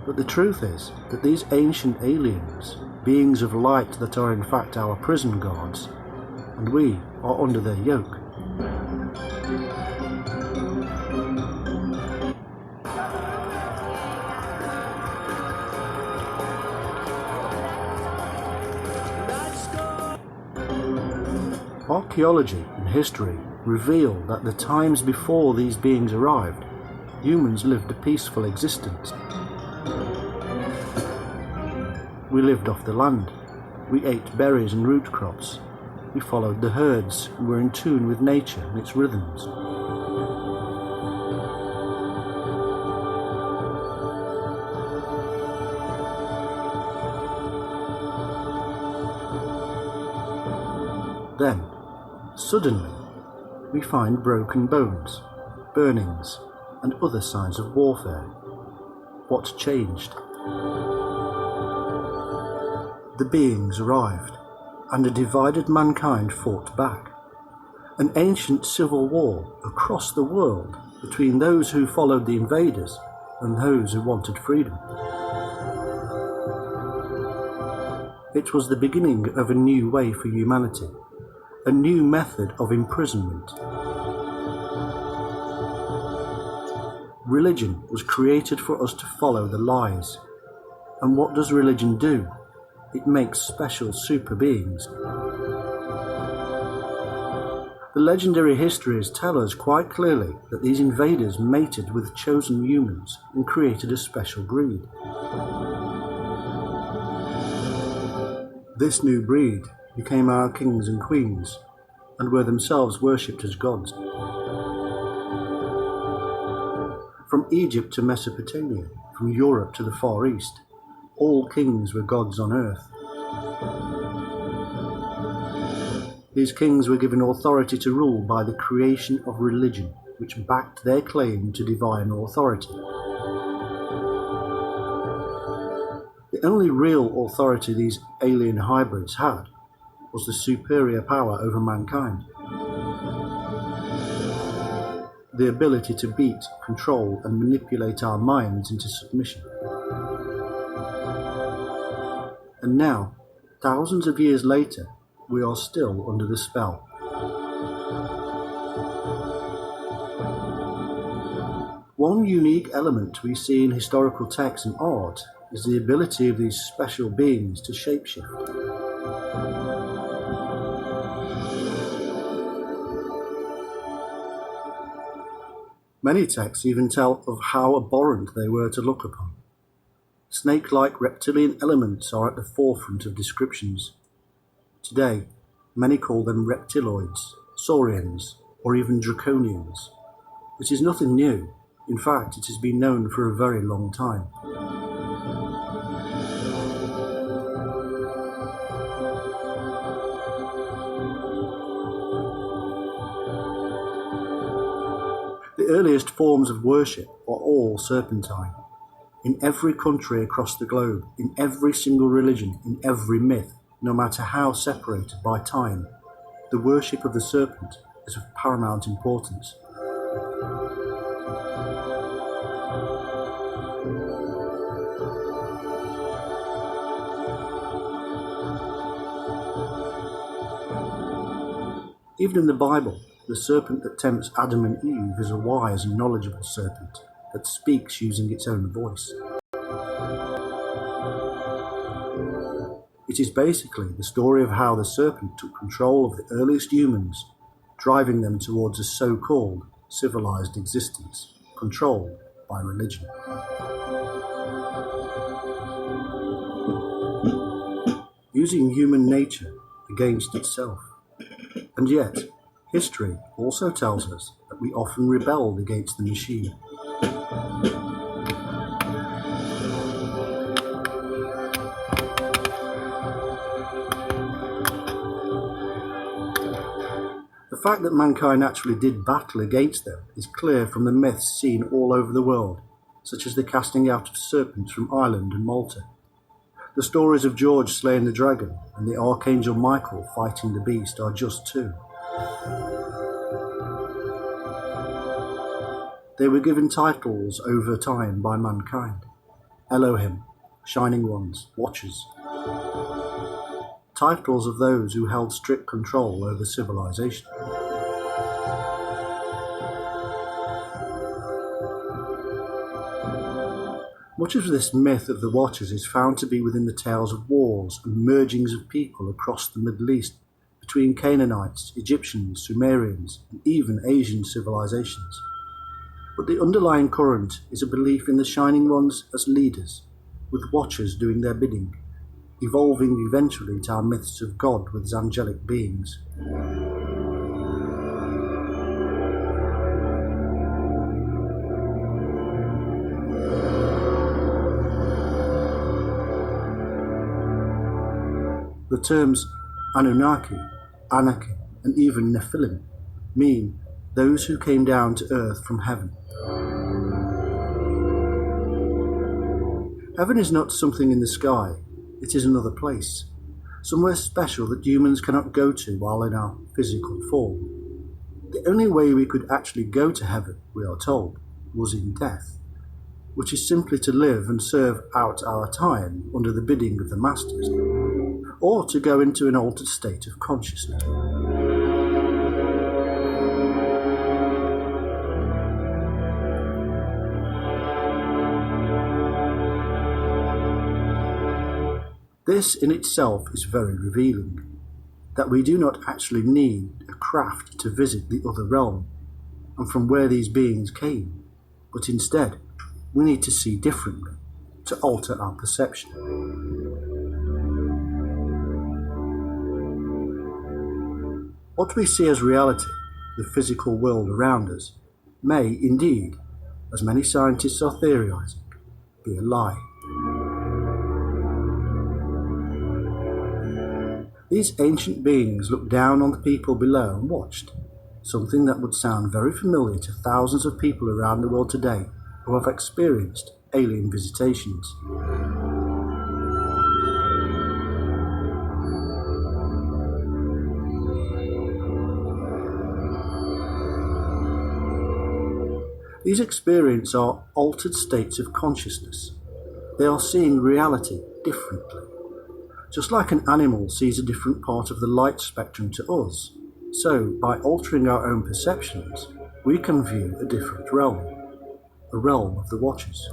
But the truth is that these ancient aliens, beings of light that are in fact our prison guards, and we are under their yoke. Archaeology and history reveal that the times before these beings arrived, humans lived a peaceful existence. We lived off the land, we ate berries and root crops, we followed the herds and were in tune with nature and its rhythms. Then, suddenly, we find broken bones, burnings, and other signs of warfare. What changed? The beings arrived, and a divided mankind fought back. An ancient civil war across the world between those who followed the invaders and those who wanted freedom. It was the beginning of a new way for humanity, a new method of imprisonment. Religion was created for us to follow the lies. And what does religion do? It makes special super beings. The legendary histories tell us quite clearly that these invaders mated with chosen humans and created a special breed. This new breed became our kings and queens, and were themselves worshipped as gods. From Egypt to Mesopotamia, from Europe to the Far East, all kings were gods on earth. These kings were given authority to rule by the creation of religion, which backed their claim to divine authority. The only real authority these alien hybrids had was the superior power over mankind. The ability to beat, control, and manipulate our minds into submission. And now, thousands of years later, we are still under the spell. One unique element we see in historical texts and art is the ability of these special beings to shapeshift. Many texts even tell of how abhorrent they were to look upon. Snake-like reptilian elements are at the forefront of descriptions. Today, many call them reptiloids, saurians, or even draconians. It is nothing new. In fact, it has been known for a very long time. The earliest forms of worship are all serpentine. In every country across the globe, in every single religion, in every myth, no matter how separated by time, the worship of the serpent is of paramount importance. Even in the Bible, the serpent that tempts Adam and Eve is a wise and knowledgeable serpent that speaks using its own voice. It is basically the story of how the serpent took control of the earliest humans, driving them towards a so-called civilized existence, controlled by religion. Using human nature against itself. And yet, history also tells us that we often rebelled against the machine. The fact that mankind actually did battle against them is clear from the myths seen all over the world, such as the casting out of serpents from Ireland and Malta. The stories of George slaying the dragon and the Archangel Michael fighting the beast are just two. They were given titles over time by mankind: Elohim, Shining Ones, Watchers. Titles of those who held strict control over civilization. Much of this myth of the Watchers is found to be within the tales of wars and mergings of people across the Middle East between Canaanites, Egyptians, Sumerians, and even Asian civilizations. But the underlying current is a belief in the Shining Ones as leaders, with Watchers doing their bidding, evolving eventually to our myths of God with his angelic beings. The terms Anunnaki, Anakim, and even Nephilim mean those who came down to earth from heaven. Heaven is not something in the sky, it is another place, somewhere special that humans cannot go to while in our physical form. The only way we could actually go to heaven, we are told, was in death, which is simply to live and serve out our time under the bidding of the masters, or to go into an altered state of consciousness. This in itself is very revealing, that we do not actually need a craft to visit the other realm and from where these beings came, but instead we need to see differently to alter our perception. What we see as reality, the physical world around us, may indeed, as many scientists are theorizing, be a lie. These ancient beings looked down on the people below and watched, something that would sound very familiar to thousands of people around the world today who have experienced alien visitations. These experiences are altered states of consciousness. They are seeing reality differently. Just like an animal sees a different part of the light spectrum to us, so by altering our own perceptions, we can view a different realm, the realm of the Watchers.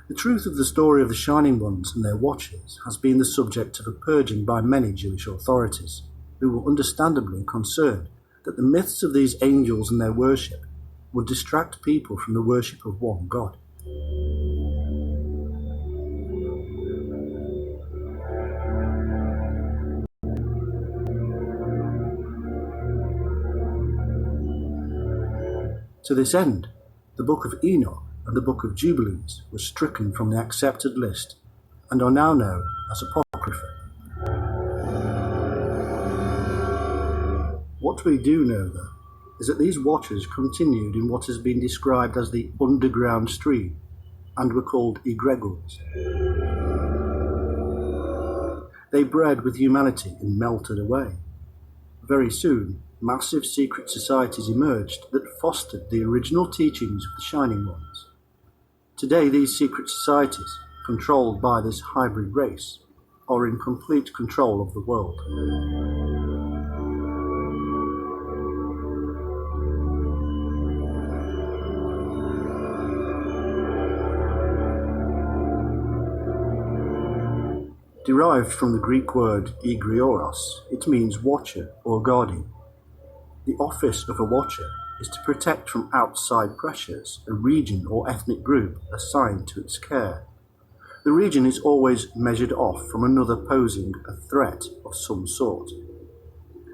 The truth of the story of the Shining Ones and their Watchers has been the subject of a purging by many Jewish authorities, who were understandably concerned that the myths of these angels and their worship would distract people from the worship of one God. To this end, the Book of Enoch and the Book of Jubilees were stricken from the accepted list and are now known as Apocrypha. What we do know, though, is that these Watchers continued in what has been described as the underground stream and were called egregores. They bred with humanity and melted away. Very soon, massive secret societies emerged that fostered the original teachings of the Shining Ones. Today, these secret societies, controlled by this hybrid race, are in complete control of the world. Derived from the Greek word egrioros, it means watcher or guardian. The office of a watcher is to protect from outside pressures a region or ethnic group assigned to its care. The region is always measured off from another posing a threat of some sort.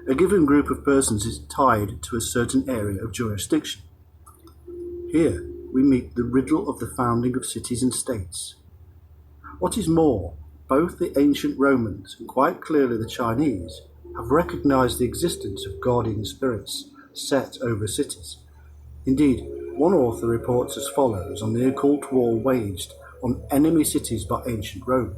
A given group of persons is tied to a certain area of jurisdiction. Here we meet the riddle of the founding of cities and states. What is more, both the ancient Romans and quite clearly the Chinese have recognized the existence of guardian spirits set over cities. Indeed, one author reports as follows on the occult war waged on enemy cities by ancient Rome.